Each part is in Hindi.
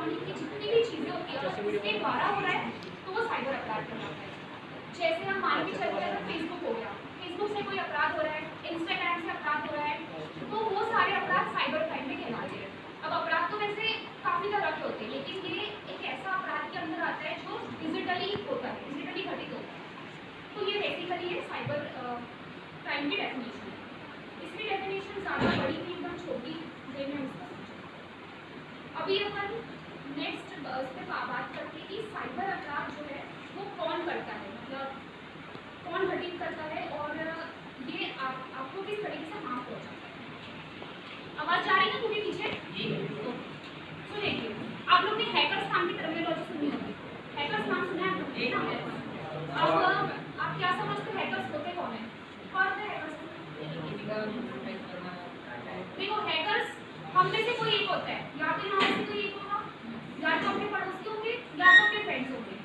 इलेक्ट्रॉनिक की जितनी भी चीज़ें होती है अगर उसके द्वारा हो रहा है तो वो साइबर अपराध कहलाता है। जैसे हम मान के चलते हैं फेसबुक हो गया, फेसबुक से कोई अपराध हो रहा है, इंस्टाग्राम से अपराध हो रहा है, तो वो सारे अपराध साइबर क्राइम में कहलाते हैं। अब अपराध तो वैसे काफ़ी तरह के होते हैं, लेकिन ये एक ऐसा अपराध के अंदर आता है जो डिजिटली होता है, डिजिटली घटित होता है। तो ये बेसिकली है साइबर क्राइम की डेफिनेशन। इसकी डेफिनेशन ज़्यादा बड़ी थी, एकदम छोटी वे में उसको समझो। अभी अपन नेक्स्ट इस पर बात करते हैं कि साइबर अपराध जो है वो कौन करता है, मतलब कौन घटित करता है और ये आपको किस तरीके से हार्म पहुंचाता है। आवाज़ जा रही है ना पूरी पीछे? तो देखिए, आप लोग ने हैकर्स नाम की टर्मिनोलॉजी सुनी होगी। हैकर्स नाम सुना है आप लोगों ने? अब आप क्या समझते हैं हैकर्स होते कौन है? कौन होते हैं हैकर्स? देखो, हैकर्स हम में से कोई एक होता है, या तो हम में से कोई एक होगा, या तो अपने पड़ोसी होंगे, या तो अपने फ्रेंड्स होंगे।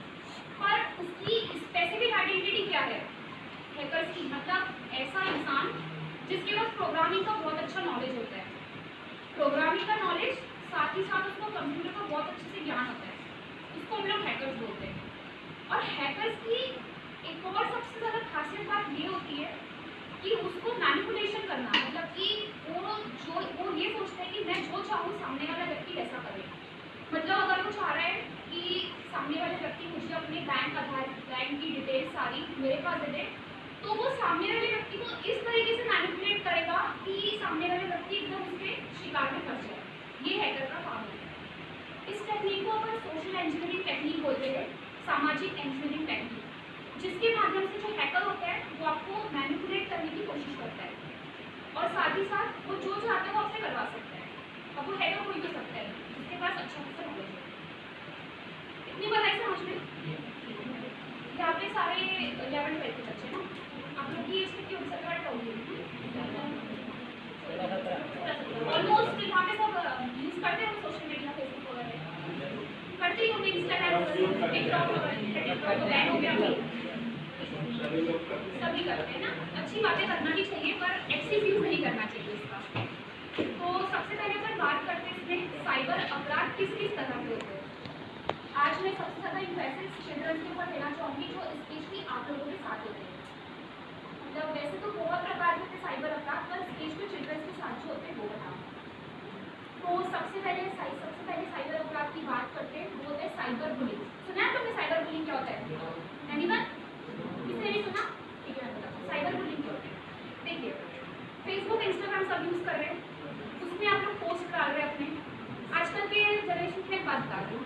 पर उसकी स्पेसिफिक आइडेंटिटी क्या है हैकर्स की? मतलब ऐसा इंसान जिसके पास प्रोग्रामिंग का बहुत अच्छा नॉलेज होता है, प्रोग्रामिंग का नॉलेज, साथ ही साथ उसको कंप्यूटर का बहुत अच्छे से ज्ञान होता है, इसको हम लोग हैकर्स बोलते हैं। और हैकर्स की एक और सबसे ज़्यादा खासियत बात ये होती है कि उसको मैनिपुलेशन करना, मतलब कि वो ये सोचता है कि मैं जो चाहूँ सामने वाला व्यक्ति वैसा करे। मतलब अगर वो चाह रहा है कि सामने वाले व्यक्ति मुझे अपने बैंक की डिटेल्स सारी मेरे पास दे दे, तो वो सामने वाले व्यक्ति को इस तरीके से मैनिपुलेट करेगा कि सामने वाले व्यक्ति एकदम उसके शिकार में फंस जाए। ये हैकर का काम है। इस टेक्निक को अपन सोशल इंजीनियरिंग टेक्निक बोलते हैं, सामाजिक इंजीनियरिंग टेक्निक, जिसके माध्यम से जो हैकर होता है वो आपको मैनिपुलेट करने की कोशिश करता है और साथ ही साथ वो जो चाहता है वो आपसे करवा सकता है। अब वो हैकर कोई भी सकता है जिसके पास अच्छा खासा नॉलेज है। इतनी बात ऐसे समझ में यहाँ पे सारे 11-12 के बच्चे ना, आप लोग की एज कितनी होगी? 17-18 होगी ऑलमोस्ट। यहाँ पे सब यूज़ करते हैं सोशल मीडिया, फेसबुक वगैरह करते ही होंगे, इंस्टाग्राम, टिकटॉक वगैरह तो बैन हो गया अभी, सभी करते हैं ना। अच्छी बातें करना भी चाहिए पर एक्सेस यूज नहीं करना चाहिए इसका। तो सबसे पहले अपन बात करते हैं इसमें साइबर अपराध किस किस तरह के होते हैं। आज मैं सबसे ज़्यादा इम्प्रेसिव चिल्ड्रन के ऊपर देना चाहूँगी जो स्पेशली आप लोगों के साथ होते हैं। मतलब वैसे तो बहुत प्रकार के साइबर अपराध, पर स्पेशली चिल्ड्रन के साथ जो होते हैं वो बताओ। तो सबसे पहले साइबर अपराध की बात करते हैं, वो होता है साइबर बुलिंग। सुना है तुमने साइबर बुलिंग क्या होता है? एनीवन? किसने नहीं सुना? ठीक है, मैं बताता हूँ साइबर बुलिंग क्या होता है। देखिए, फेसबुक इंस्टाग्राम सब यूज़ कर रहे हैं, उसमें आप लोग पोस्ट डाल रहे हैं अपने। आजकल के जनरेशन की मैं बात बता रही हूँ,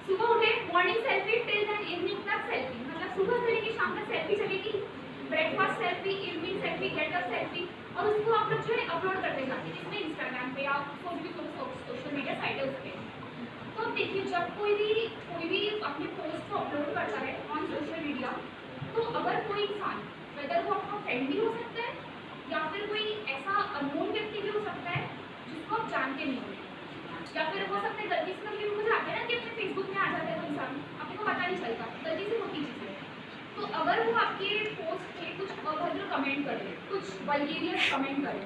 सुबह उठे morning selfie till then evening तक सेल्फी, मतलब सुबह से लेकर शाम तक सेल्फी चलेगी, breakfast selfie, evening selfie, getup selfie, और उसको आप लोग जो है अपलोड करते जाते हैं जिसमें इंस्टाग्राम पे या कोई भी सोशल मीडिया साइट है उस पर। तो देखिए, जब कोई भी अपने पोस्ट को अपलोड करता है ऑन सोशल मीडिया, तो अगर कोई इंसान, वेदर वो आपका फ्रेंड भी हो सकता है या फिर कोई ऐसा अननोन व्यक्ति भी हो सकता है जिसको आप जानते नहीं होंगे, या फिर हो सकता है गलती से कभी हो जाते हैं ना कि अपने फेसबुक में आ जाता है तो इंसान आपको पता नहीं चलता, गलती से होती चीज़ें। तो अगर वो आपके पोस्ट पे कुछ अभद्र कमेंट करे, कुछ वल्गेरियस कमेंट करे,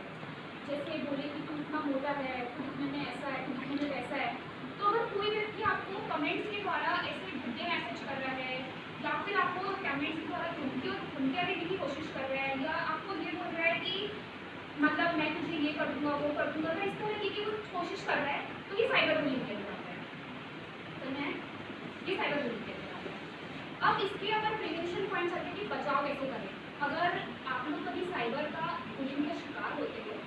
जैसे बोले कि तू इतना मोटा है, तू दिखने में ऐसा है, तू दिखने में वैसा है, तो अगर कोई व्यक्ति आपको कमेंट्स के द्वारा ऐसे बुरे मैसेज कर रहा है या फिर आपको कमेंट्स के द्वारा धमकियाँ देने की कोशिश कर रहा है या आपको ये बोल रहा है कि मतलब मैं तुझे ये कर दूंगा वो कर दूंगा, तो इस तरह की कुछ कोशिश कर रहा है, तो ये साइबर बुलिंग कहलाता है। तो मैं ये साइबर बुलिंग कहलाता है। अब इसके अगर प्रिवेंशन पॉइंट्स आते हैं कि बचाव कैसे करें अगर आप लोग कभी साइबर का बुलिंग का शिकार होते हैं।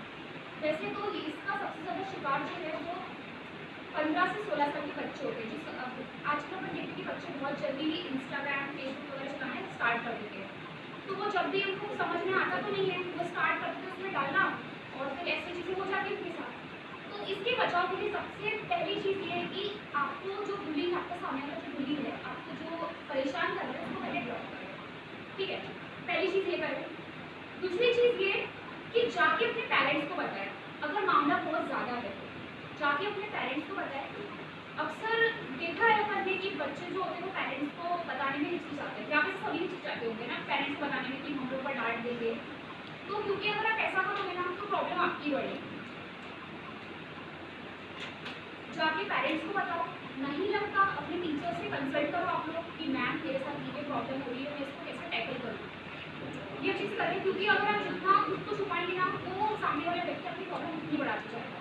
वैसे तो इसका सबसे ज़्यादा शिकार जो है वो 15 से 16 साल के बच्चे होते हैं, जिस आजकल अपन देखते हैं कि बच्चे बहुत जल्दी इंस्टाग्राम, फेसबुक वगैरह चलाना स्टार्ट कर देते हैं। तो वो जब भी उनको समझ में आता तो नहीं है, वो स्टार्ट करते हैं उसमें डालना और फिर ऐसी चीज़ें हो जाती हैं उनके साथ। तो इसके बचाव के लिए सबसे पहली चीज़ ये है कि आपको जो बुलिंग, आपका सामने का जो बुलिंग है, आपको जो परेशान कर रहे हैं उसको पहले ब्लॉक करें। ठीक है, पहली चीज़ ये करें। दूसरी चीज़ ये कि जाके अपने पेरेंट्स को बताएं, अगर मामला बहुत ज़्यादा है जाके अपने पेरेंट्स को बताएं। अक्सर देखा है अपन ने कि बच्चे जो होते हैं वो पेरेंट्स को बताने में हिचकिचाते हैं, या फिर सभी हिचकिचाते होंगे ना पेरेंट्स को बताने में कि हम लोग पर डांट देंगे। तो क्योंकि अगर आप ऐसा करोगे ना तो प्रॉब्लम आपकी बढ़ेगी। जाके पेरेंट्स को बताओ, नहीं लगता अपने टीचर से कंसल्ट करो आप लोग कि मैम मेरे साथ ये प्रॉब्लम हो रही है, मैं इसको कैसे टैकल करूँ। ये चीज़ करें, क्योंकि अगर आप जितना उसको छुपाएंगे ना तो सामने वाले व्यक्ति अपनी प्रॉब्लम उतनी बढ़ाते जाएगा।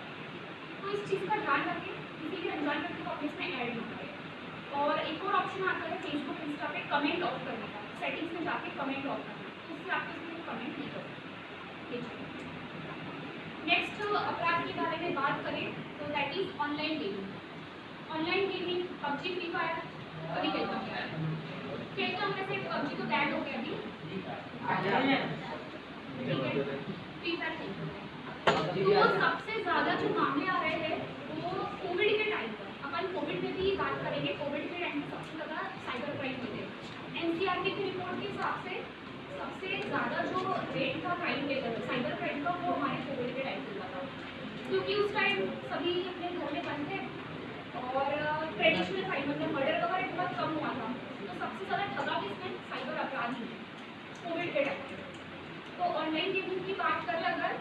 तो इस चीज़ का ध्यान रखें, किसी भी अनजान व्यक्ति को अपने इसमें ऐड ना करें। और एक और ऑप्शन आता है फेसबुक इंस्टा पे कमेंट ऑफ करने का, सेटिंग्स में जाके कमेंट ऑफ करना, तो उससे आपको इसमें कमेंट नहीं कर। नेक्स्ट अपराध के बारे में बात करें तो that is online gaming. Online gaming PUBG, free fire कभी खेलता हूँ वैसे पबजी तो बैन हो गया अभी, ठीक है, फ्री फायर खेलते हैं। तो सबसे ज़्यादा जो मामले आ रहे हैं वो कोविड के टाइम पर, अपन कोविड में भी बात करेंगे, कोविड के टाइम में सबसे ज़्यादा साइबर क्राइम होते हैं। एनसीआरटी की रिपोर्ट के हिसाब से सबसे ज़्यादा जो रेट था क्राइम के साइबर क्राइम का वो हमारे कोविड के टाइम पे हुआ था, क्योंकि उस टाइम सभी अपने घर में बंद थे और ट्रेडिशनल क्राइम मतलब मर्डर वगैरह बहुत कम हुआ था। तो सबसे ज़्यादा ठगा किसमें, साइबर अपराध ही कोविड के टाइम पे। तो ऑनलाइन गेमिंग की बात करें अगर,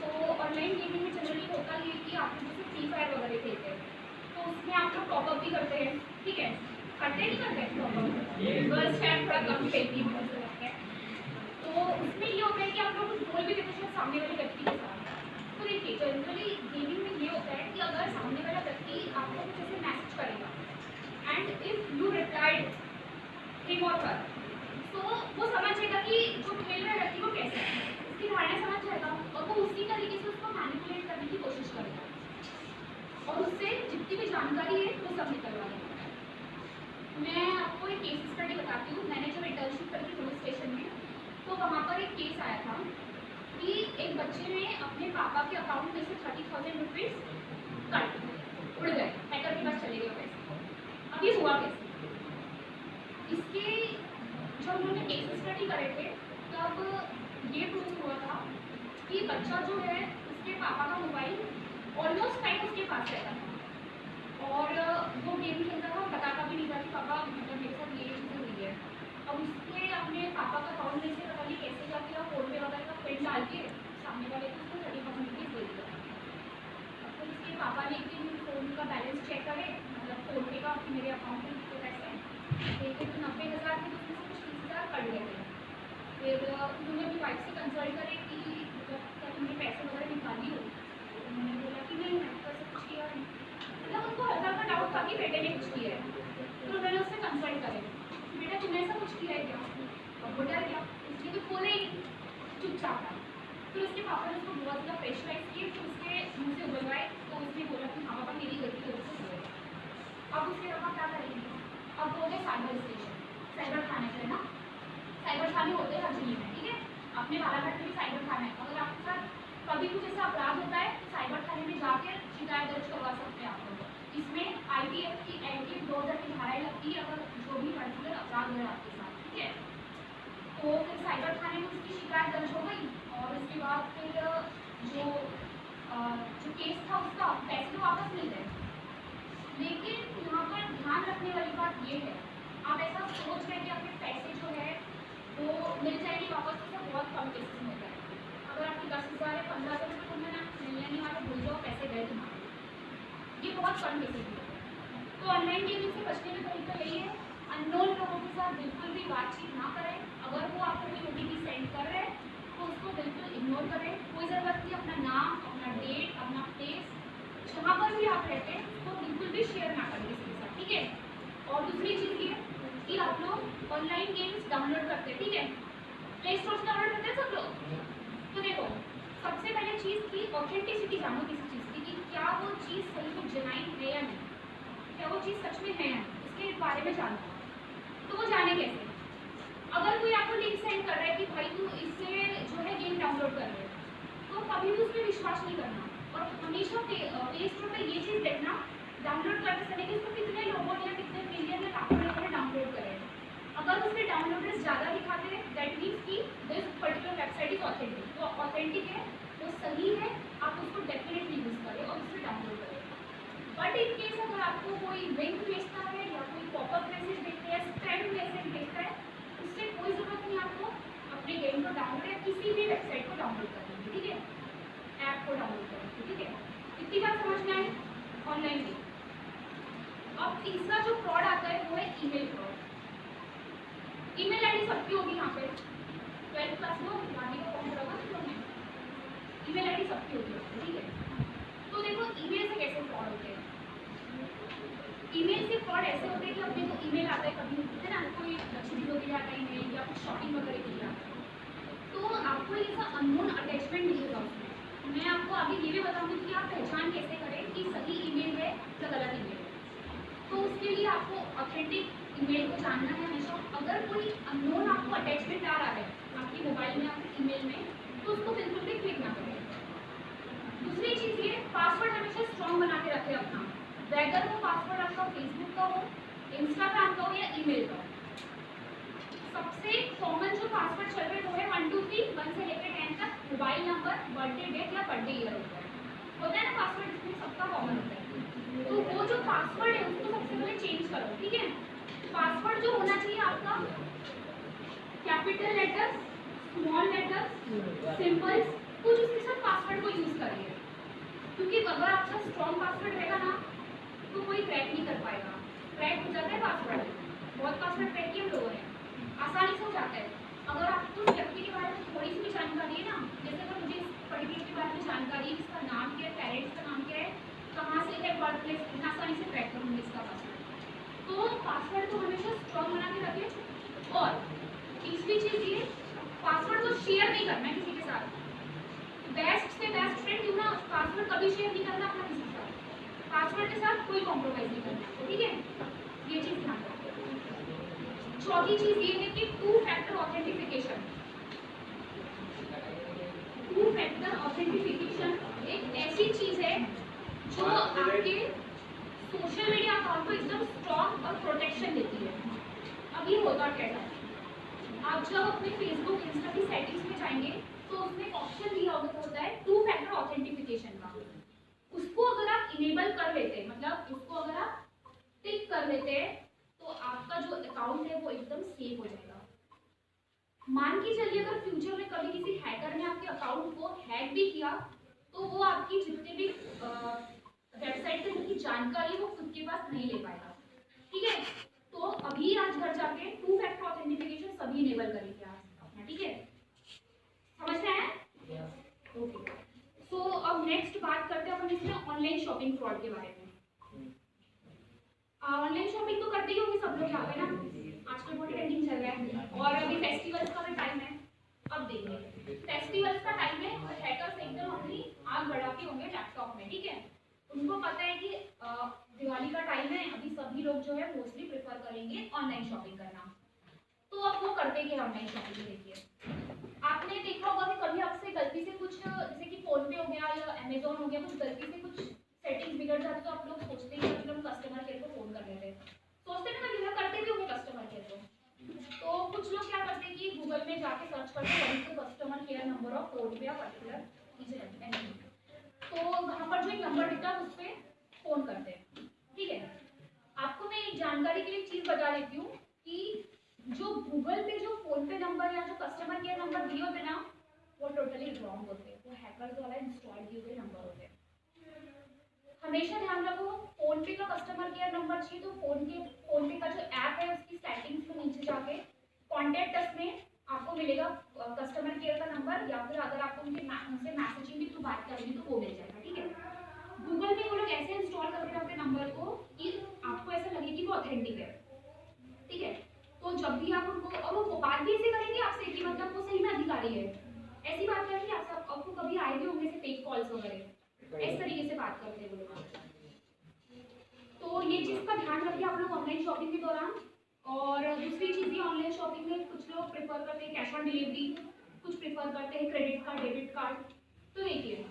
तो ऑनलाइन गेमिंग में जनरली होता ये कि आप जैसे फ्री फायर वगैरह खेलते हैं तो उसमें आप लोग टॉपअप भी करते हैं, ठीक है, करते नहीं करते टॉपअप, बस शायद थोड़ा कम खेलती है। तो उसमें ये होता है कि आप लोग कुछ बोल भी देते हैं सामने वाले व्यक्ति के साथ। तो देखिए जनरली गेमिंग में ये होता है कि अगर सामने वाला व्यक्ति आपको कुछ ऐसे मैसेज करेगा and if you replied him और हर, तो वो समझ जाएगा कि जो खेल रहा व्यक्ति वो कैसा है, उसकी धारणा समझ जाएगा और वो उसी तरीके से उसको मैनिपुलेट करने की कोशिश करेगा और उससे जितनी भी जानकारी है वो सब निकलवा देगा। मैं आपको एक केस स्टडी बताती हूँ। मैंने जब इंटर्नशिप करी पुलिस स्टेशन में तो वहाँ पर एक केस आया था कि एक बच्चे ने अपने पापा के अकाउंट में से 30,000 रुपीज़ कट उड़ गए, हैकर के पास चले गए पैसे। अब ये हुआ कैसे? इसके जब उन्होंने केस स्टडी करे थे तब ये प्रूव हुआ था कि बच्चा जो है उसके पापा का मोबाइल ऑलमोस्ट टाइम उसके पास रहता था और वो गेम खेलता था, बताता भी नहीं था कि पापा मतलब मेरे साथ ये चीज़ें हुई है। अब उसके अपने पापा का अकाउंट में से पता नहीं कैसे जाके फोन पे वगैरह का पिन डाल के सामने वाले को उसको 30,000 रुपीज़ दे दिया। तो उसके पापा ने कि फ़ोन का बैलेंस चेक करे, मतलब फ़ोन पे का कि मेरे अकाउंट में कितने पैसे हैं, देखिए तो 90,000 थे, तो उसमें से कुछ 30,000 कट गए थे। फिर उन्होंने अपनी वाइफ से कंसल्ट करे कि मतलब क्या तुमने पैसे वगैरह निकाली हो? उन्होंने बोला कि नहीं मैंने तो ऐसा कुछ किया नहीं। मतलब उनको हल्का सा डाउट था कि बेटे ने कुछ किया है। तो उन्होंने उससे कंसल्ट करे, बेटा तुमने ऐसा कुछ किया है क्या? और वो डर गया, इसलिए तो खोले ही चुपचाप था। फिर उसके पापा ने उसको बहुत ज़्यादा प्रेशराइज किए, फिर उसके मुँह से उबलवाए तो उसने बोला कि हाँ पापा मेरी गलती की वजह से हुआ। अब उसके पापा क्या करेंगे? अब हो गए साइबर स्टेशन, साइबर थाने पे ना, साइबर थाने होते हैं हर जिले में, ठीक है, अपने बालाघाट में भी साइबर थाना है। अगर आपके साथ कभी कुछ ऐसा अपराध होता है तो साइबर थाने में जाकर शिकायत दर्ज करवा सकते हैं आप लोग। इसमें ITF की 2000 की धाराएँ लगती है अगर जो भी पर्टिकुलर अपराध है आपके साथ, ठीक है। तो फिर साइबर थाने में उसकी शिकायत दर्ज हो गई और उसके बाद फिर जो केस था उसका पैसे तो वापस मिल गए। लेकिन यहाँ पर ध्यान रखने वाली बात ये है, आप ऐसा सोच रहे हैं कि आपके पैसे जो है वो मिल जाएंगे वापस, तो बहुत कम केसेस मिल रहा है। अगर आपकी 10,000 है 15,000 रुपये तो मैं मिलने नहीं वाले, भूल जाओ पैसे गए तुम्हारे, ये बहुत कम केसेस मिलते हैं। तो ऑनलाइन गेमिंग से बचने का तरीका यही है, अननोन लोगों के साथ बिल्कुल भी बातचीत ना करें। अगर वो आपको कोई OTP सेंड कर रहे हैं तो उसको बिल्कुल इग्नोर करें, कोई ज़रूरत नहीं अपना नाम, अपना डेट, अपना प्लेस, जहाँ पर भी आप रहते हैं उसको बिल्कुल भी शेयर ना करें किसी के साथ, ठीक है। और दूसरी चीज़ ये कि आप लोग ऑनलाइन गेम्स डाउनलोड करते हैं, ठीक है, प्ले स्टोर से डाउनलोड करते हैं सब लोग। तो देखो सबसे पहले चीज़ की ऑथेंटिसिटी जानो किसी चीज़ की कि क्या वो चीज़ सही में जेन्युइन है या नहीं, क्या वो चीज़ सच में है या नहीं, इसके बारे में जानना। तो वो जाने कैसे? अगर कोई आपको लिंक सेंड कर रहा है कि भाई तू इससे जो है गेम डाउनलोड कर ले, तो कभी भी उस पर विश्वास नहीं करना और हमेशा प्ले स्टोर पर ये चीज़ देखना डाउनलोड करते समय कि उसको कितने लोगों ने, कितने मिलियन या लाखों लोगों ने डाउनलोड करे। अगर उसके डाउनलोडर्स ज़्यादा दिखाते हैं दैट मीन्स कि this particular website is authentic, वो ऑथेंटिक है, वो सही है, आप उसको डेफिनेटली यूज़ करें और उससे डाउनलोड करें। बट इन केस अगर आपको कोई लिंक भेजता है या कोई पॉपअप मैसेज भेजता है, स्पैम मैसेज भेजता है, उससे कोई ज़रूरत नहीं आपको अपने गेम को डाउनलोड या किसी भी वेबसाइट को डाउनलोड करने की, ठीक है, ऐप को डाउनलोड करने की, ठीक है। इतनी बात समझ में आई? ऑनलाइन भी। अब तीसरा जो फ्रॉड आता है वो है ईमेल फ्रॉड। ईमेल आईडी सबकी होगी यहाँ पे 12th क्लास में गाड़ी को फॉर्म करा था ईमेल आईडी सबकी होगी, ठीक है। तो देखो ईमेल से कैसे फ्रॉड होते हैं। ईमेल से फ्रॉड ऐसे होते हैं कि अपने को ईमेल आता है कभी, है ना, कोई लक्ष्मी को भी आता है ईमेल या कुछ शॉपिंग वगैरह के लिए आता है, तो आपको ये सा अननोन अटैचमेंट मिलेगा उसमें। मैं आपको आगे ये भी बताऊंगी कि आप पहचान कैसे करें कि सही ईमेल है या गलत ईमेल है। तो उसके लिए आपको ऑथेंटिक ईमेल को जानना है हमेशा। अगर कोई अननोन आपको अटैचमेंट आ रहा है आपके मोबाइल में, आपके ईमेल में, तो उसको बिल्कुल भी क्लिक ना करें। दूसरी चीज़ ये, पासवर्ड हमेशा स्ट्रॉन्ग बना के रखें अपना, वेदर वो पासवर्ड आपका फेसबुक का हो, इंस्टाग्राम का हो या ईमेल का हो। सबसे कॉमन जो पासवर्ड चल रहे वो है 1 2 3 1 से लेकर 10 तक, मोबाइल नंबर, बर्थडे डेट या बर्थडे ईयर होता है ना पासवर्ड, इसमें सबका कॉमन होता है। तो वो जो पासवर्ड है उसको सबसे पहले चेंज करो, ठीक है। पासवर्ड जो होना चाहिए आपका capital letters, small letters, symbols, कुछ उसके साथ पासवर्ड को यूज करिए, क्योंकि अगर आपका स्ट्रॉन्ग पासवर्ड रहेगा ना तो कोई क्रैक नहीं कर पाएगा। क्रैक हो जाता है पासवर्ड, बहुत पासवर्ड क्रैक किए हम लोगों ने, आसानी से हो जाता है। अगर आपको उस व्यक्ति के बारे में थोड़ी सी भी जानकारी है ना, जैसे अगर मुझे इस पर्टिकुलर के बारे में जानकारी है, इसका नाम क्या है, पेरेंट्स का नाम क्या है, कहाँ से है, बर्थ प्लेस, इतना आसानी से क्रैक करूँगी इसका पासवर्ड। तो पासवर्ड को हमेशा स्ट्रॉन्ग बना के रखें। और तीसरी चीज़ ये, पासवर्ड को शेयर नहीं करना है किसी के साथ। बेस्ट से बेस्ट फ्रेंड क्यों ना, पासवर्ड कभी शेयर नहीं करना अपना किसी के साथ। पासवर्ड के साथ कोई कॉम्प्रोमाइज़ नहीं करना, ठीक है, ये चीज़ ध्यान रखो। चौथी चीज ये है कि 2 फैक्टर ऑथेंटिफिकेशन। 2 फैक्टर ऑथेंटिफिकेशन एक ऐसी चीज है जो आपके सोशल मीडिया अकाउंट को एकदम स्ट्रॉन्ग और प्रोटेक्शन देती है। अब ये होता क्या है, आप जब अपने फेसबुक इंस्टा की सेटिंग्स में जाएंगे तो उसमें एक ऑप्शन दिया होता है 2 फैक्टर ऑथेंटिफिकेशन का। उसको अगर आप इनेबल कर लेते हैं, मतलब उसको अगर आप टिक कर लेते हैं, तो आपका जो अकाउंट है वो एकदम सेफ हो जाएगा। मान के चलिए अगर फ्यूचर में कभी किसी हैकर ने आपके अकाउंट को हैक भी किया, तो वो आपकी जितने भी वेबसाइट पे जितनी जानकारी वो खुद के पास नहीं ले पाएगा, ठीक है। तो अभी आज घर जाके 2 फैक्टर ऑथेंटिफिकेशन सभी इनेबल करेंगे आप अपना, ठीक है, समझ में आया? ओके। सो अब नेक्स्ट बात करते हैं अपन इसमें ऑनलाइन शॉपिंग फ्रॉड के बारे में। ऑनलाइन शॉपिंग तो करते ही होंगे सब लोग यहाँ पे ना, आजकल बहुत ट्रेंडिंग चल रहा है, और अभी फेस्टिवल्स का भी टाइम है। अब देखिए फेस्टिवल्स का टाइम है और हैकर्स एकदम अपनी आग बढ़ाते होंगे लैपटॉप में, ठीक है। उनको पता है कि दिवाली का टाइम है, अभी सभी लोग जो है मोस्टली प्रेफर करेंगे ऑनलाइन शॉपिंग करना। तो अब वो करते क्या ऑनलाइन शॉपिंग? देखिए आपने देखा होगा कि कभी आपसे गलती से कुछ, जैसे कि फोन पे हो गया या अमेजोन हो गया, कुछ गलती से कुछ सेटिंग्स बिगड़ जाती तो आप लोग सोचते हैं कि हम कस्टमर केयर को फोन कर लेते हैं, सोचते हैं ना, कि करते भी होंगे कस्टमर केयर को। तो कुछ लोग क्या करते हैं कि गूगल में जाके सर्च करते हैं वहीं से customer care number of phone पे या पर्टिकुलर चीज़ें, तो वहाँ पर जो एक नंबर दिखता है उस पर फ़ोन करते हैं, ठीक है। आपको मैं एक जानकारी के लिए चीज़ बता देती हूँ कि जो गूगल पे जो फोन पे नंबर या जो कस्टमर केयर नंबर दिए होते ना, वो टोटली रॉन्ग होते हैं, वो हैकर द्वारा इंस्टॉल किए हुए नंबर होते हैं। हमेशा ध्यान रखो, फोन पे का कस्टमर केयर नंबर चाहिए तो फोन पे का जो ऐप है उसकी सेटिंग्स में नीचे जाके कॉन्टैक्ट अस में आपको मिलेगा कस्टमर केयर का नंबर, या फिर अगर आपको उनसे मैसेजिंग के थ्रू बात करेंगे तो वो मिल जाएगा, ठीक है। गूगल पे वो लोग ऐसे इंस्टॉल करते हैं अपने नंबर को कि आपको ऐसा लगे कि वो ऑथेंटिक है, ठीक है। तो जब भी आप उनको, और वो बात भी ऐसे करेंगे आपसे कि मतलब वो सही में अधिकारी है, ऐसी बात करेंगे आपको कभी आए भी होंगे फेक कॉल्स वगैरह, इस तरीके से बात करते हैं वो लोग। तो ये चीज़ का ध्यान रखिए आप लोग ऑनलाइन शॉपिंग के दौरान। और दूसरी चीज़ ये, ऑनलाइन शॉपिंग में कुछ लोग प्रेफर करते हैं कैश ऑन डिलीवरी, कुछ प्रेफर करते हैं क्रेडिट कार्ड, डेबिट कार्ड। तो देखिए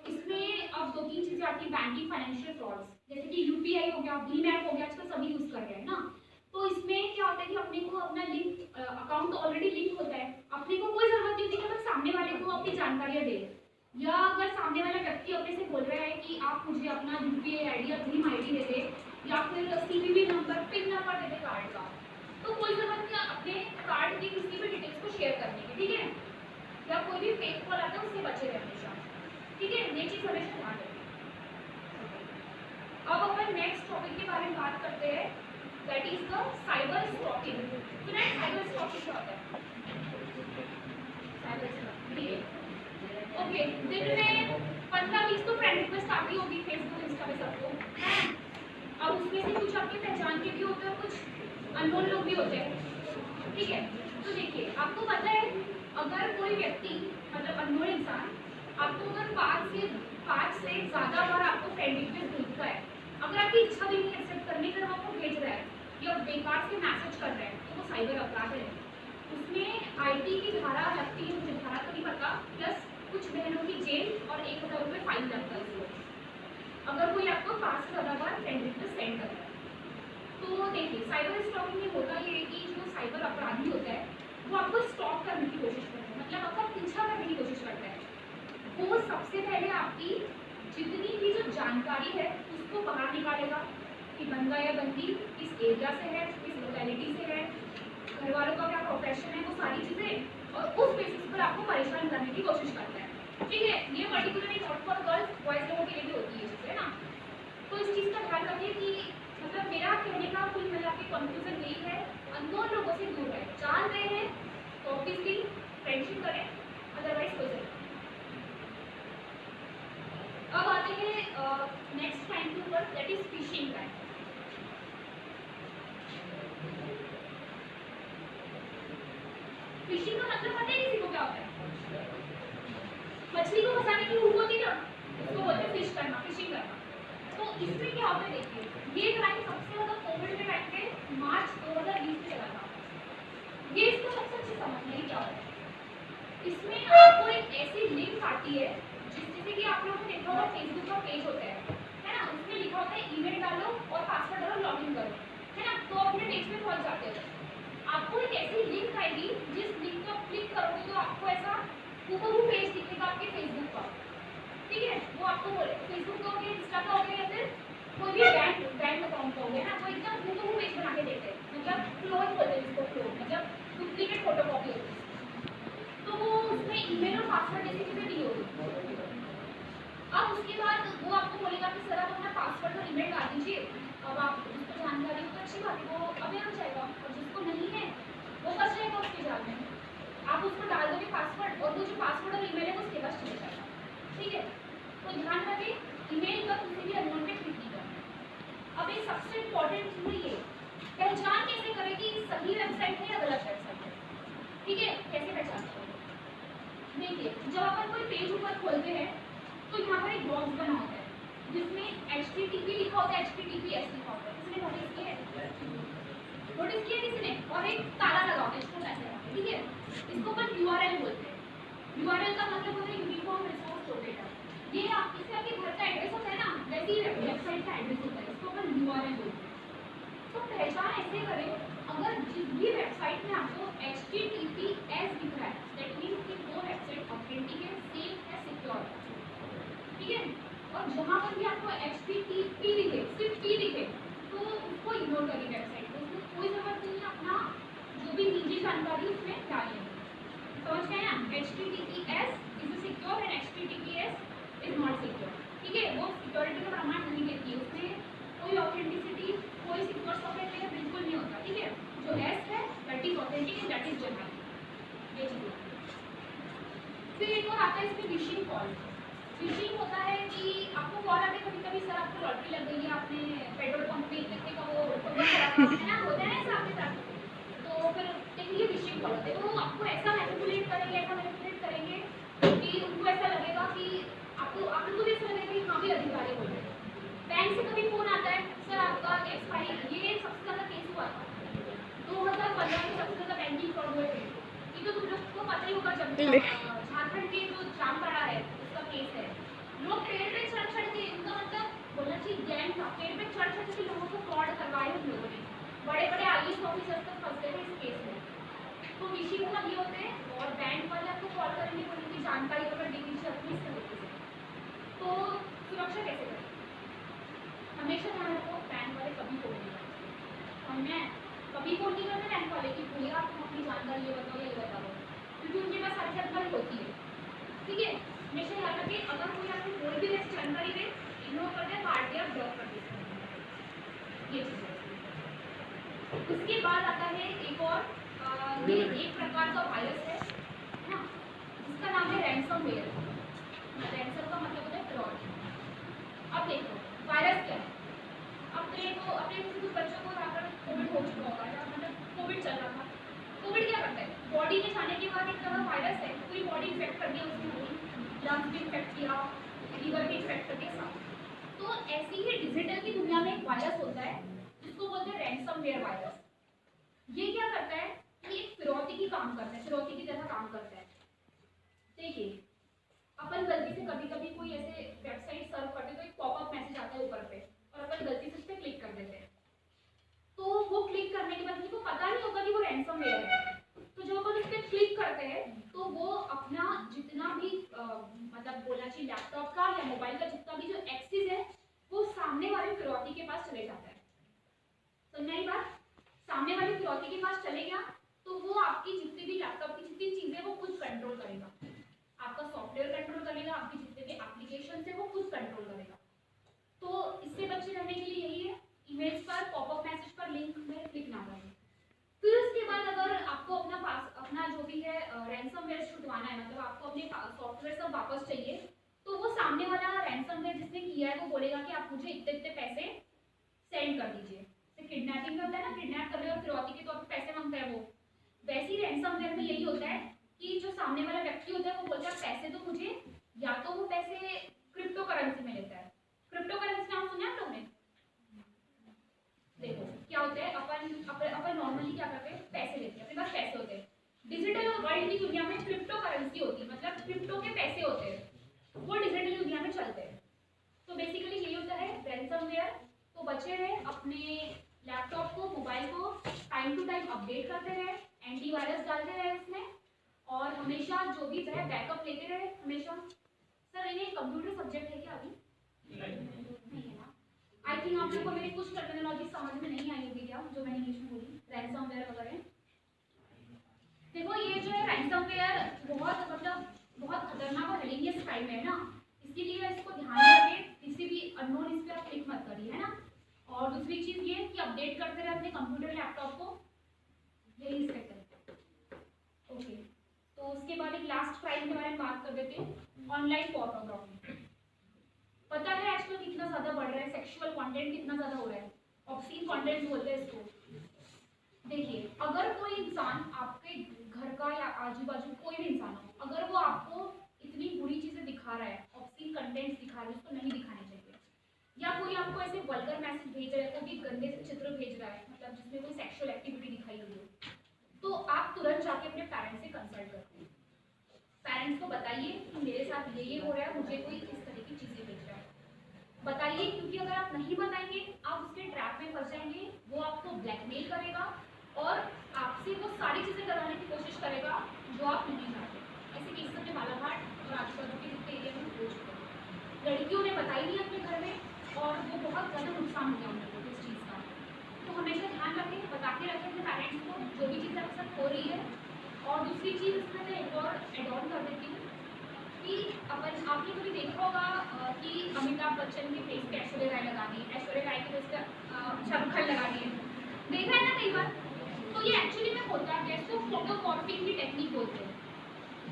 इसमें अब 2-3 चीज़ें आती है बैंकिंग फाइनेंशियल फ्रॉड्स, जैसे कि यूपीआई हो गया, भीम ऐप हो गया, आजकल सभी यूज़ कर रहे हैं ना। तो इसमें क्या होता है कि अपने को अपना लिंक अकाउंट ऑलरेडी लिंक होता है, अपने को कोई ज़रूरत नहीं होती कि बस सामने वाले को अपनी जानकारियाँ दे, या अगर सामने वाला व्यक्ति अपने से बोल रहा है कि आप मुझे अपना यूपीआई आईडी या भीम आईडी दे दे, या फिर सीवीवी नंबर, पिन नंबर दे दे कार्ड का, तो कोई ज़रूरत नहीं अपने कार्ड की किसी भी डिटेल्स को शेयर करने की, ठीक है। या कोई भी फेक कॉल आता है उससे बचे रहे हमेशा, ठीक है, ये चीज़ हमेशा ध्यान रखें। अब अपन नेक्स्ट टॉपिक के बारे में बात करते हैं, that is the cyber stalking. तो नेक्स्ट साइबर स्टॉकिंग क्या होता है? साइबर स्टॉकिंग ओके, दिन में 15-20 तो फ्रेंड रिक्वेस्ट आती होगी फेसबुक इंस्टा पे सबको, अब उसमें से कुछ आपकी पहचान के भी होते हैं, कुछ अननोन लोग भी होते हैं, ठीक है। तो देखिए आपको पता है अगर कोई व्यक्ति मतलब अननोन इंसान आपको अगर 5 से ज़्यादा बार आपको फ्रेंड रिक्वेस्ट भेजता है, अगर आपकी इच्छा भी नहीं एक्सेप्ट करने के आपको भेज रहा है या बेकार से मैसेज कर रहा है, तो वो साइबर अपराध है। उसमें आईटी की धारा लगती है, मुझे धारा तो नहीं पता, प्लस कुछ महीनों की जेल और 1000 रुपये फाइन लगता है उसको, अगर कोई आपको 5 से ज़्यादा बार फ्रेंड रिक्वेस्ट सेंड कर रहा है। तो देखिए साइबर स्टॉकिंग में होता ये है कि जो साइबर अपराधी होता है वो आपको स्टॉक करने की कोशिश करता है, मतलब आपका पीछा करने की कोशिश करता है। वो सबसे पहले आपकी जितनी भी जो जानकारी है उसको बाहर निकालेगा कि बंदा या बंदी किस एरिया से है, किस लोकेलिटी से है, घर वालों का क्या प्रोफेशन है, वो सारी चीज़ें, और उस बेसिस पर आपको परेशान करने की कोशिश करता है, ठीक है। ये particularly not for girls, boys लोगों के लिए भी होती है चीज़ें ना। तो इस चीज़ का ध्यान रखिए कि मतलब मेरा कहने का कुल मिला के कंक्लूजन यही है, अननोन लोगों से दूर रहें, जान रहे हैं तो ऑब्वियसली फ्रेंडशिप करें, अदरवाइज कोई जरूरत। अब आते हैं नेक्स्ट क्राइम के ऊपर, that is fishing crime. Fishing का मतलब पता है किसी को क्या होता है? मछली को फंसाने की हुक होती है ना, उसको बोलते हैं फिश करना, फिशिंग करना। तो इसमें क्या होता है देखिए, ये क्राइम सबसे ज़्यादा कोविड के टाइम पे मार्च 2020 में चला था। ये इसको सबसे अच्छे समझने की क्या होता है, इसमें आपको एक ऐसी लिंक आती है जैसे कि आप लोगों ने देखा होगा फेसबुक का पेज होता है ना, उसमें लिखा होता है ईमेल डालो और पासवर्ड डालो, लॉगिन करो, है ना, तो अपने पेज पे पहुंच जाते हो। आपको एक ऐसी लिंक आएगी जिस लिंक को आप क्लिक करोगे तो आपको ऐसा हूबहू पेज दिखेगा आपके फेसबुक का, ठीक है। वो आपको फेसबुक का हो गया, इंस्टा का हो गया, या फिर कोई भी बैंक अकाउंट का हो गया ना, वो एकदम हूबहू पेज बना के देते हैं, मतलब क्लोन बोलते हैं जिसको, क्लोन मतलब डुप्लीकेट फोटोकॉपी होती है। तो वो उसमें ईमेल और पासवर्ड जैसी चीज़ें दी होगी। अब उसके बाद वो आपको बोलेगा कि सर आप अपना पासवर्ड और ईमेल डाल दीजिए, अब आप जिसको जानकारी हो तो अच्छी बात है, वो अभी आ जाएगा, और जिसको नहीं है वो फंस जाएगा उसके जाल में। आप उसको डाल दोगे पासवर्ड और वो जो पासवर्ड और ईमेल है वो उसके पास चले जाएगा, ठीक है। तो ध्यान रखें ईमेल का किसी भी अननोन पे क्लिक नहीं करना। अब ये सबसे इम्पोर्टेंट चीज़ ये पहचान कैसे करें कि सही वेबसाइट है या गलत वेबसाइट है, ठीक है। कैसे पहचान करें, देखिए जब अपन कोई पेज ऊपर खोलते हैं तो यहाँ पर एक बॉक्स बना होता है जिसमें HTTP लिखा होता है, HTTPS लिखा होता है, किसने नोटिस किया है? नोटिस किया किसने? और एक ताला लगा होता है इसको ऐसे, ठीक है। इसको अपन URL बोलते हैं। URL का मतलब होता है यूनिफॉर्म रिसोर्स लोकेटर। ये आप इससे आपके घर का एड्रेस होता है ना, वैसे ही वेबसाइट का एड्रेस होता है, इसको अपन URL बोलते हैं। तो पहचान ऐसे करें, अगर जिस भी वेबसाइट में आपको HTTPS दिख रहा है, दैट मीन्स कि वो वेबसाइट ऑथेंटिक है, सेफ है, सिक्योर है, ठीक है। और जहाँ पर भी आपको HTTP दिखे, सिर्फ P दिखे, तो उसको इग्नोर करिए वेबसाइट को, उसमें कोई जरूरत नहीं है अपना जो भी निजी जानकारी उसमें डालिए। समझ गए ना, HTTPS is secure and HTTPS is not secure, ठीक है। वो सिक्योरिटी का प्रमाण नहीं देती है, उसमें कोई ऑथेंटिसिटी, कोई सिक्योर सॉफ्टवेयर लेकर बिल्कुल नहीं होता, ठीक है। जो एस है that is authentic and that is genuine, ये चीज़। फिर एक और आता है इसमें फिशिंग कॉल। फिशिंग होता है कि आपको कॉल आते कभी कभी, सर आपको लॉटरी लग गई है, आपने पेट्रोल पंप पे इतने का वो है ना, होता है ना ऐसा आपके साथ, तो फिर देखिए फिशिंग कॉल होते हैं, तो आपको ऐसा मैनिपुलेट करेंगे कि उनको ऐसा लगेगा कि आपको भी ऐसा लगेगा कि हाँ भी अधिकारी बोल रहे हैं। बैंक से कभी फोन आता है, सर आपका एक्सपायरी, ये सबसे ज़्यादा केस हुआ था 2015 में, सबसे ज़्यादा बैंकिंग फ्रॉड हुए थे। ये तो तुम लोग को पता ही होगा, जब झारखंड के जो जामताड़ा है उसका केस है, लोग पेड़ पे चढ़ के, इनका मतलब बोलना चाहिए गैंग था, पेड़ पे चढ़ के लोगों को फ्रॉड करवाए उन लोगों ने, बड़े बड़े IAS ऑफिसर्स तक फंस गए थे इस केस में। तो विषय मतलब ये होते हैं, और बैंक वाले आपको कॉल करेंगे, बोलेंगे जानकारी अगर दी दीजिए अपनी इस तरीके से। तो सुरक्षा कैसे करें, हमेशा ध्यान रखो बैंक वाले कभी फोन नहीं करते, और मैं कभी फोन नहीं करते बैंक वाले की, भैया आप अपनी जानकारी ये बताओ, ये बताओ, क्योंकि उनके पास सारी जानकारी होती है, ठीक है। हमेशा याद रखिए अगर कोई आपको कोई भी ऐसी जानकारी दे, इग्नोर कर दे, काट दिया, ब्लॉक कर दिया, ये चीज़ है। उसके बाद आता है एक और ये एक प्रकार का वायरस है ना, जिसका नाम है रैंसमवेयर। रैंसम का मतलब होता है फ्रॉड। अब देखो वायरस क्या है। अब देखो अपने कुछ बच्चों को यहाँ पर कोविड हो चुका होगा, या मतलब कोविड चल रहा था। कोविड क्या करता है, बॉडी में जाने के बाद एक तरह वायरस है, पूरी बॉडी इन्फेक्ट कर दिया उसने, लंग्स भी इन्फेक्ट किया, लीवर भी इन्फेक्ट कर दिया सब। तो ऐसी ही डिजिटल की दुनिया में एक वायरस होता है जिसको बोलते हैं रैंसमवेयर वायरस। ये क्या करता है कि एक फिरौती की काम करता है, फिरौती की तरह काम करता है। देखिए अपन गलती से कभी कभी कोई ऐसे वेबसाइट सर्च करते तो एक पॉपअप मैसेज आता है ऊपर पे, और अपन गलती से उस पर क्लिक कर देते हैं। तो वो क्लिक करने के बाद किसी को पता नहीं होता कि वो रैंसमवेयर है। तो जब अपन उस पर क्लिक करते हैं तो वो अपना जितना भी मतलब बोलना चाहिए लैपटॉप का या मोबाइल का जितना भी जो एक्सेस है वो सामने वाले फिरौती के पास चले जाता है। समझ आई बात? सामने वाले फिरौती के पास चले गया तो वो आपकी जितनी भी लैपटॉप की जितनी चीजें वो खुद कंट्रोल करेगा, आपका सॉफ्टवेयर कंट्रोल करेगा, आपकी जितने भी एप्लीकेशन है वो खुद कंट्रोल करेगा। तो इससे बचे रहने के लिए यही है, इमेज पर पॉपअप मैसेज पर लिंक में क्लिक ना करें। फिर उसके बाद अगर आपको अपना जो भी है रैंसमवेयर छुटवाना है, मतलब आपको अपने सॉफ्टवेयर सब वापस चाहिए, तो वो सामने वाला रैंसमवेयर जिसने किया है वो बोलेगा कि आप मुझे इतने इतने पैसे सेंड कर दीजिए। जैसे किडनैपिंग करता है ना, किडनैप कर रहे और फिरौती के तौर पर पैसे मांगता है वो, वैसे ही रैंसमवेयर में यही होता है कि जो सामने वाला व्यक्ति होता है वो बोलता है पैसे तो मुझे, या तो वो पैसे क्रिप्टो करेंसी में लेता है। क्रिप्टो करेंसी नाम सुना आप लोगों ने? देखो क्या होता है, अपन नॉर्मली क्या करते हैं, पैसे लेते हैं, अपने पास पैसे होते हैं। डिजिटल वर्ल्ड की दुनिया में क्रिप्टो करेंसी होती है, मतलब क्रिप्टो के पैसे होते हैं, वो डिजिटल दुनिया में चलते हैं। तो बेसिकली यही होता है रैंसमवेयर। तो बचे रहे अपने लैपटॉप को, मोबाइल को टाइम टू टाइम अपडेट करते रहे, एंटीवायरस डालते रहे इसमें, और हमेशा जो भी है बैकअप लेते रहे हमेशा। सर इन्हें कंप्यूटर सब्जेक्ट है क्या अभी? नहीं है ना। आई थिंक आप लोग को मेरी कुछ टर्मिनोलॉजी समझ में नहीं आई होगी क्या, जो मैंने इंग्लिश में बोली, रैंसमवेयर वगैरह। देखो ये जो है रैंसमवेयर बहुत खतरनाक और हेलिनियस क्राइम है ना, इसके लिए इसको ध्यान में रखें, किसी भी अननोन इस पे आप क्लिक मत करिए, है ना। और दूसरी चीज ये कि अपडेट करते रहे अपने कंप्यूटर लैपटॉप को, यही इसका करें। ओके, तो उसके बाद एक लास्ट क्राइम के बारे में बात कर देते हैं, ऑनलाइन पोर्नोग्राफी। पता है आजकल कितना ज्यादा बढ़ रहा है, सेक्सुअल कंटेंट कितना ज्यादा हो रहा है, ऑब्सीन कंटेंट बोलते हैं इसको। देखिए अगर कोई इंसान आपके घर का या आजू बाजू कोई भी इंसान हो, अगर वो आपको इतनी बुरी चीजें दिखा रहा है, ऑब्सीन कंटेंट दिखा रहा है, उसको नहीं दिखाने चाहिए। या कोई आपको ऐसे वल्गर मैसेज भेज रहा है, वो भी गंदे से चित्र भेज रहा है, मतलब जिसमें कोई सेक्सुअल एक्टिविटी दिखाई हुई हो, तो आप तुरंत जाके अपने पेरेंट्स से कंसल्ट करते हैं। पेरेंट्स को बताइए कि मेरे साथ ये हो रहा है, मुझे कोई इस तरह की चीजें भेज रहा है, बताइए। क्योंकि अगर आप नहीं बताएंगे आप उसके ट्रैप में फंस जाएंगे, वो आपको ब्लैकमेल करेगा और आपसे वो सारी चीजें करवाने की कोशिश करेगा जो आप नहीं चाहते। ऐसे केस अपने बालाघाट और आजू-बाजू के जितने एरिया में हो चुके हैं। लड़कियों ने बताई नहीं अपने घर में और वो बहुत ज़्यादा नुकसान हो गया उन लोगों को इस चीज़ का। तो हमेशा ध्यान रखें, बता के रखें अपने पेरेंट्स को जो भी चीज़ें आपके साथ हो रही है। और दूसरी चीज़ इसमें मैं एक और एड ऑन कर देती हूँ कि आपने कभी देखा होगा कि अमिताभ बच्चन के फेस पे ऐश्वर्या राय लगा दी, ऐश्वर्या राय के फेस पे शबखल लगा दिए, देखा है ना कई बार। तो ये एक्चुअली में होता है, इसको फोटोमॉर्फिंग की टेक्निक बोलते हैं।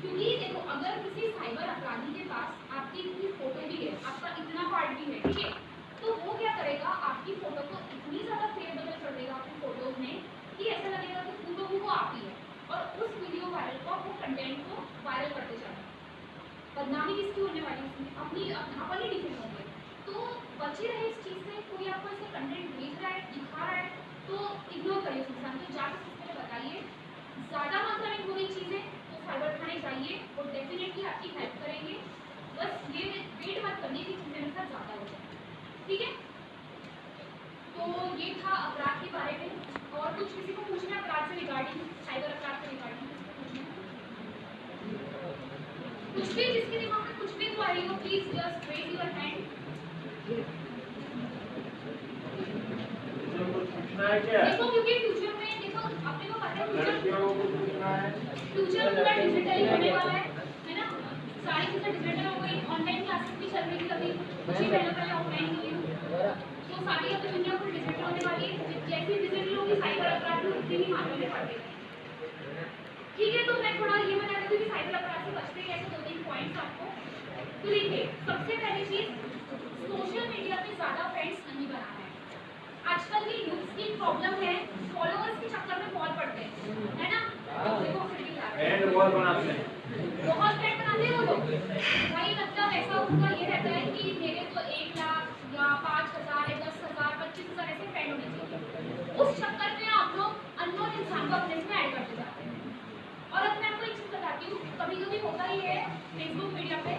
क्योंकि देखो अगर किसी साइबर अपराधी के पास आपकी इतनी फोटो भी है, आपका इतना पार्ट भी है, ठीक है, तो वो क्या करेगा, आपकी फोटो को इतनी ज़्यादा फेरबदल कर देगा अपनी फोटोज में कि ऐसा लगेगा कि फोटो वो आप ही है, और उस वीडियो वायरल को, वो कंटेंट को वायरल करते जाएगा। बदनामी किसकी होने वाली है, अपनी ही डिफेंड होंगे। तो बचे रहे इस चीज़ से, कोई आपको ऐसे कंटेंट भेज रहा है, दिखा रहा है, तो इग्नोर करिए उस इंसान को, जाकर उससे बताइए। ज़्यादा मात्रा में बुरी चीज़ें तो साइबर थाने जाइए, वो डेफिनेटली आपकी हेल्प करेंगे। बस ये वेट मत करिए कि चीज़ें मेरे साथ ज़्यादा हो जाए, ठीक है। तो ये था अपराध के बारे में। और कुछ किसी को पूछना है अपराध से रिगार्डिंग, साइबर अपराध से रिगार्डिंग कुछ भी, जिसके दिमाग में कुछ भी तो आ रही हो, please just raise your hand. देखो क्योंकि फ्यूचर में देखो आपने को पता है फ्यूचर पूरा डिजिटल होने वाला है ना, सारी चीजें डिजिटल हो गई, ऑनलाइन क्लासेस भी चल रही थी, कभी कुछ ही पहले ऑफलाइन हुई। तो सारी अब दुनिया को डिजिटल होने वाली है, जैसे डिजिटल होगी साइबर अपराध भी उतनी ही मात्रा में बढ़ते हैं। ठीक है, तो मैं थोड़ा ये बता देती हूँ कि साइबर अपराध से बचते कैसे, 2-3 पॉइंट्स आपको। तो देखिए, सबसे पहली चीज, सोशल मीडिया पे ज़्यादा फ्रेंड्स नहीं बनाना है। आजकल की यूथ की प्रॉब्लम है, फॉलोअर्स के चक्कर में बहुत पड़ते हैं, है ना? एंड वॉल बनाते हैं, बहुत फ्रेंड बनाते हैं वो लोग भाई, मतलब ऐसा उनका ये रहता है कि मेरे तो 1 लाख या 5,000 या 10,000 25,000 ऐसे फ्रेंड होने चाहिए। उस चक्कर में आप लोग अननोन इंसान को अपने में ऐड करते जाते हैं। और अब मैं आपको एक चीज़ बताती हूँ, कभी कभी होता ही है फेसबुक मीडिया पे,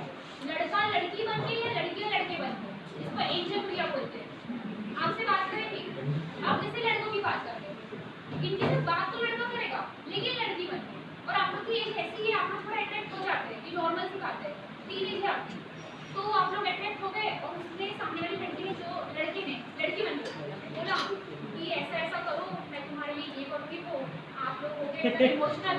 लड़का लड़की बन के या लड़कियाँ लड़के बन के, इसको एंजल मीडिया बोलते हैं। आपसे बात करेंगे, आप जैसे लड़कों की बात करते हैं, इनके से बात तो लड़का करेगा लेकिन लड़की बन के, और आप लोग की एज ऐसी है, आप लोग थोड़ा अट्रैक्ट हो जाते हैं कि नॉर्मल सिखाते हैं, टीनेज है आपकी, तो आप लोग अट्रैक्ट हो गए और उसने सामने वाली लड़की ने, जो लड़के ने लड़की बन के बोला कि ऐसा ऐसा करो, मैं तुम्हारे लिए ये करूँगी, तो आप लोग हो गए इमोशनल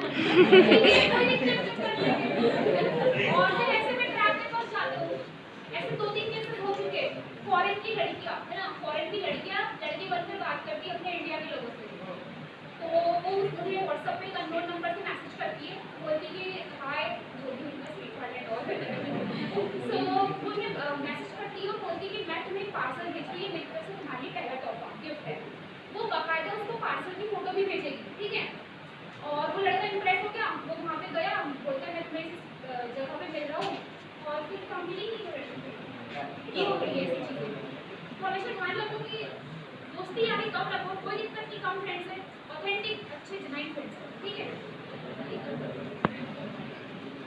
और फिर ऐसे में ट्रैप में फंस जाते हो। ऐसे 2-3 केसेस हो चुके हैं। फॉरेन की लड़कियां, है ना, फॉरेन की लड़कियां लड़के बनकर बात करती है अपने इंडिया के लोगों से, तो वो मुझे व्हाट्सएप पे एक अननोन नंबर से मैसेज करती है, बोलती कि हाय, जो भी उनका स्पीक वाले और सो मुझे मैसेज करती है और बोलती कि मैं तुम्हें पार्सल भेज रही है, मेरी तरफ से तुम्हारे लिए पहला तोहफा गिफ्ट है। वो बाकायदा उसको पार्सल की फोटो भी भेजेगी, ठीक है। और वो लड़का इम्प्रेस हो गया, वो वहाँ पे गया, बोलता है मैं तुम्हें इस जगह पे मिल रहा हूँ, और फिर कंपनी ये हो गई है ऐसी चीज़ें। तो हमेशा ध्यान रखो कि दोस्ती यारी कम रखो, कोई दिक्कत नहीं, कम फ्रेंड्स है, ऑथेंटिक अच्छे जेन्युइन फ्रेंड्स है, ठीक है।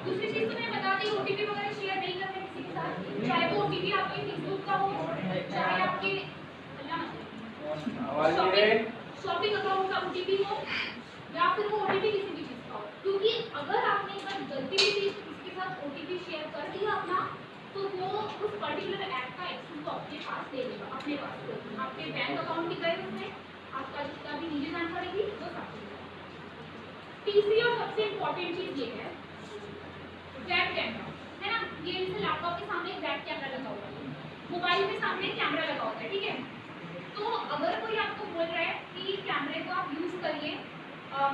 दूसरी चीज़ तो मैं बता दी, ओटीपी वगैरह शेयर नहीं करना किसी के साथ, चाहे वो ओटीपी आपके फेसबुक का हो, चाहे आपके शॉपिंग अकाउंट का ओटीपी हो, या फिर वो ओटीपी किसी भी चीज़ का हो, क्योंकि अगर आपने एक बार गलती से किसी के साथ ओटीपी शेयर कर दिया अपना, तो वो उस पर्टिकुलर ऐप का एक्सेस को अपने पास ले लेगा, अपने पास तो आपके बैंक अकाउंट भी गए उसमें, आपका जितना भी निजी जानकारी थी वो सब। तीसरी और सबसे इम्पोर्टेंट चीज़ ये है वेब कैमरा, है ना। ये जैसे लैपटॉप के सामने एक वेब कैमरा लगा हुआ है, मोबाइल के सामने कैमरा लगा होता है, ठीक है। तो अगर कोई आपको बोल रहा है कि कैमरे को आप यूज़ करिए,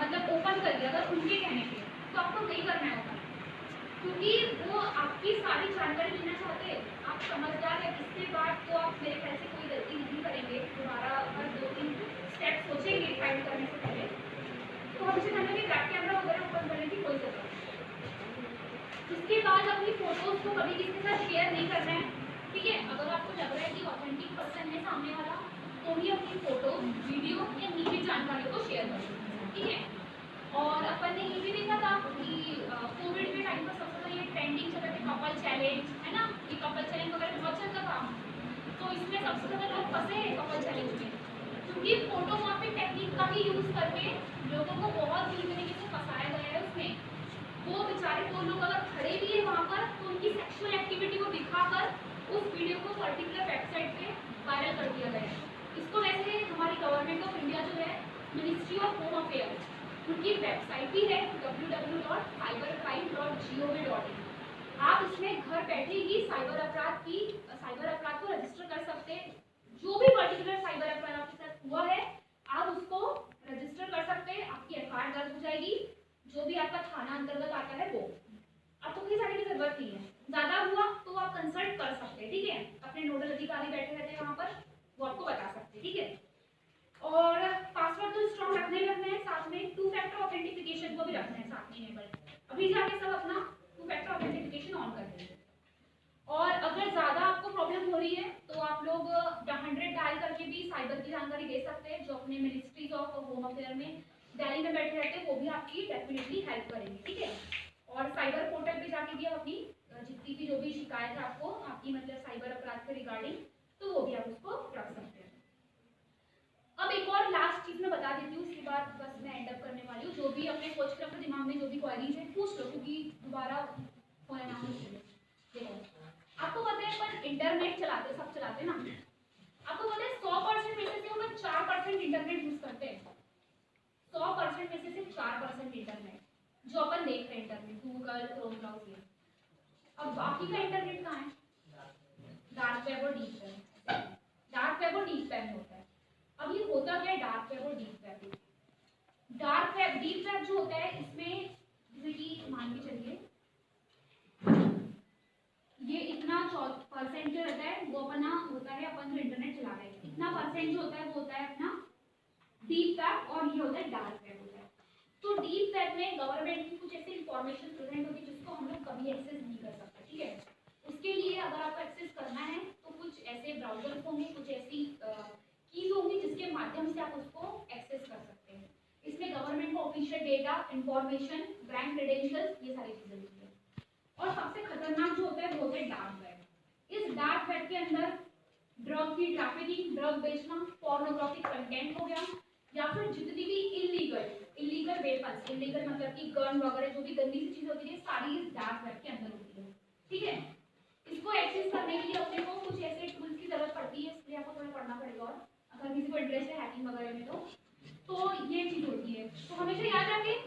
मतलब ओपन करिए, अगर उनके कहने पे, तो आपको नहीं करना है ओपन, क्योंकि वो आपकी सारी जानकारी लेना चाहते हैं। आप समझदार हैं, इसके बाद तो आप मेरे ख्याल से कोई गलती नहीं करेंगे, दोबारा हर 2-3 स्टेप सोचेंगे टाइप करने से पहले। तो हमेशा ध्यान रखिए बैक कैमरा वगैरह ओपन करने की कोई जरूरत नहीं। उसके बाद अपनी फोटोज को कभी किसी के साथ शेयर नहीं करना है, ठीक है। अगर आपको लग रहा है कि ऑथेंटिक पर्सन है सामने वाला, तो ही अपनी फोटो, वीडियो या निजी जानकारी को शेयर करें, ठीक है। और अपन ने ये भी देखा था कि कोविड के टाइम पर सबसे पहले ट्रेंडिंग चल रहे थे कपल चैलेंज, है ना, ये कपल चैलेंज वगैरह बहुत चलता था, तो इसमें सबसे ज़्यादा लोग फंसे हैं कपल चैलेंज में, क्योंकि फोटोग्राफी टेक्निक का ही यूज़ करके लोगों को बहुत बुरी तरीके से फंसाया गया है उसमें। वो बेचारे 2 लोग अगर खड़े भी है वहाँ पर, तो उनकी सेक्सुअल एक्टिविटी को दिखाकर उस वीडियो को पर्टिकुलर वेबसाइट पे वायरल कर दिया गया है। इसको वैसे हमारी गवर्नमेंट ऑफ इंडिया जो है, मिनिस्ट्री ऑफ होम अफेयर्स, उनकी वेबसाइट भी है www.cybercrime.gov.in। आप इसमें घर बैठे ही साइबर अपराध को रजिस्टर कर सकते हैं। जो भी पर्टिकुलर साइबर अपराध आपके साथ हुआ है, आप उसको रजिस्टर कर सकते हैं, आपकी एफआईआर दर्ज हो जाएगी, जो भी आपका थाना अंतर्गत आता है वो। आपको किसी जाने की जरूरत नहीं है, ज़्यादा हुआ तो आप कंसल्ट कर सकते हैं, ठीक है। अपने नोडल अधिकारी बैठे रहते हैं वहाँ पर, वो आपको बता सकते हैं, ठीक है। और पासवर्ड तो स्ट्रॉन्ग रखने हैं, साथ में 2 फैक्टर ऑथेंटिफिकेशन को भी रखना है साथ में इनेबल। अभी जाके सब अपना 2 फैक्टर ऑथेंटिफिकेशन ऑन कर देंगे। और अगर ज़्यादा आपको प्रॉब्लम हो रही है, तो आप लोग 100 डायल करके भी साइबर की जानकारी दे सकते हैं, जो अपने मिनिस्ट्रीज ऑफ होम अफेयर में दिल्ली में बैठे रहते हैं, वो भी आपकी डेफिनेटली हेल्प करेंगे, ठीक है। और साइबर पोर्टल पे जाके भी आप अपनी जितनी भी जो भी शिकायत है आपको, आपकी मतलब साइबर अपराध के रिगार्डिंग, तो वो भी आप उसको रख सकते हैं। अब एक और लास्ट चीज मैं बता देती हूँ, उसके बाद बस मैं एंड अप करने वाली हूँ। जो भी अपने सोच कर अपने दिमाग में जो भी क्वेरीज है पूछ लो, क्योंकि दोबारा होना ना हो। देखो, आपको पता है अपन इंटरनेट चलाते, सब चलाते ना, आपको पता है 100% में से हम 4% इंटरनेट यूज करते हैं। 100% में से सिर्फ 4% इंटरनेट जो अपन देख रहे हैं, इंटरनेट गूगल, क्रोम ब्राउज़र। अब बाकी का इंटरनेट कहाँ है? डार्क वेब और डीप वेब। डार्क वेब और डीप वेब में होता है। अब ये होता क्या है डार्क वेब और deep web? Dark web deep web जो होता है इसमें जैसे कि मान के चलिए ये इतना परसेंट जो रहता है वो अपना होता है, अपन जो इंटरनेट चला रहे हैं इतना परसेंट जो होता है वो होता है अपना डीप वेब और ये होता है डार्क वेब होता है। तो डीप वेब में गवर्नमेंट की कुछ ऐसी इंफॉर्मेशन प्रेजेंट होती है जिसको हम लोग कभी एक्सेस नहीं कर सकते, ठीक है। उसके लिए अगर आपको एक्सेस करना है तो कुछ ऐसे ब्राउजर होंगे, कुछ ऐसी कीज होंगी जिसके माध्यम से आप उसको एक्सेस कर सकते हैं। इसमें गवर्नमेंट का official data, information, bank credentials, ये सारी चीजें होती है। और सबसे खतरनाक जो होता है वो होता है डार्क वेब। इस डार्क वेब के अंदर ड्रग की ट्रैफिकिंग, ड्रग बेचना, पोर्नोग्राफिक कंटेंट हो गया, या फिर जितनी भी इलीगल वेपन्स, इलीगल मतलब कि गन वगैरह जो भी गंदी सी चीज होती है सारी इस डार्क वेब के अंदर होती है, ठीक है। इसको एक्सेस करने के लिए अपने को कुछ ऐसे टूल्स की जरूरत पड़ती है, इसलिए आपको थोड़ा पढ़ना पड़ेगा। और अगर किसी को इंटरेस्ट है हैकिंग वगैरह में तो ये चीज होती है। तो हमेशा याद रखें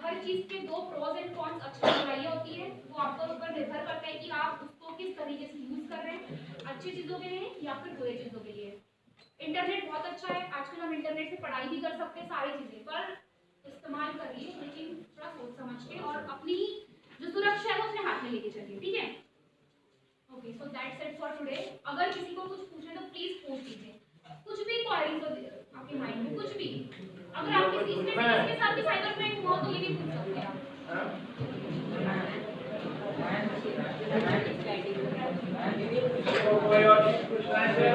हर चीज के दो प्रोज एंड कॉन्स, अच्छी बुराइयां होती है, वो आपके ऊपर निर्भर करता है कि आप उसको किस तरीके से यूज कर रहे हैं, अच्छी चीजों के लिए या फिर बुरी चीजों के लिए। इंटरनेट बहुत अच्छा है, आजकल हम इंटरनेट से पढ़ाई भी कर सकते हैं सारी चीजें, पर इस्तेमाल करिए लेकिन थोड़ा सोच समझ के और अपनी जो सुरक्षा है वो अपने हाथ में लेके चलिए, ठीक है। Okay, so that's it for today. अगर किसी को कुछ पूछना है तो प्लीज पूछ लीजिए, कुछ भी क्वेरीज हो आपके माइंड में, कुछ भी। अगर आप इसके साथ भी साइबर क्राइम हुआ तो ये भी पूछ सकते हैं आप। कोई और पूछना है?